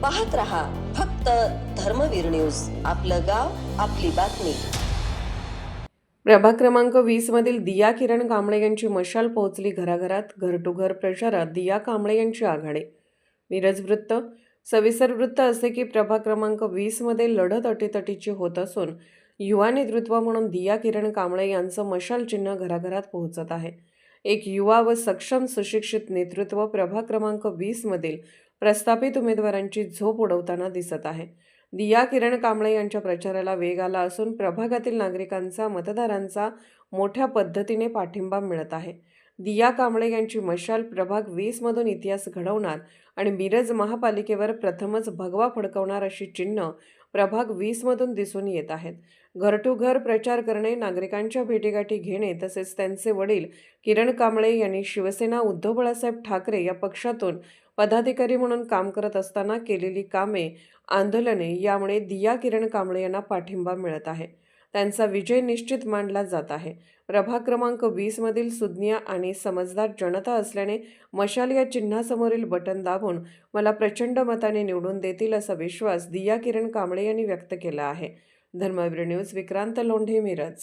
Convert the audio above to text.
पाहत रहा फक्त धर्मवीर न्यूज, आपलं गाव आपली बातमी। प्रभाग क्रमांक 20 मधील दिया किरण कांबळे यांची मशाल पोहोचली घराघरात, घर टू घर प्रचारात दिया कांबळे यांची आघाडी। मिरज वृत्त। सविस्तर वृत्त असे की प्रभाग क्रमांक 20 मध्ये लढत अटीतटीची होत असून युवा नेतृत्व म्हणून दिया किरण कांबळे यांचं मशाल चिन्ह घराघरात पोहोचत आहे। एक युवा व सक्षम सुशिक्षित नेतृत्व प्रभाग क्रमांक 20 मधील प्रस्थापित उमेदवारांची झोप उडवताना दिसत आहे। दिया किरण कांबळे यांच्या प्रचाराला वेग आला असून प्रभागातील नागरिकांचा, मतदारांचा मोठ्या पद्धतीने पाठिंबा मिळत आहे। दिया कांबळे यांची मशाल प्रभाग 20 मधून इतिहास घडवणार आणि मिरज महापालिकेवर प्रथमच भगवा फडकवणार अशी चिन्ह प्रभाग 20 मधून दिसून येत आहेत। घर टू घर प्रचार करणे, नागरिकांच्या भेटीगाठी घेणे तसेच त्यांचे वडील किरण कांबळे यांनी शिवसेना उद्धव बाळासाहेब ठाकरे या पक्षातून पदाधिकारी म्हणून काम करत असताना केलेली कामे, आंदोलने यामुळे दिया किरण कांबळे यांना पाठिंबा मिळत आहे। त्यांचा विजय निश्चित मानला जात आहे। प्रभाग क्रमांक 20 मधील सुज्ञ आणि समजदार जनता असल्याने मशाल या चिन्हासमोरील बटन दाबून मला प्रचंड मताने निवडून देतील असा विश्वास दिया किरण कांबळे यांनी व्यक्त केला आहे। धर्मवीर न्यूज, विक्रांत लोंढे, मिरज।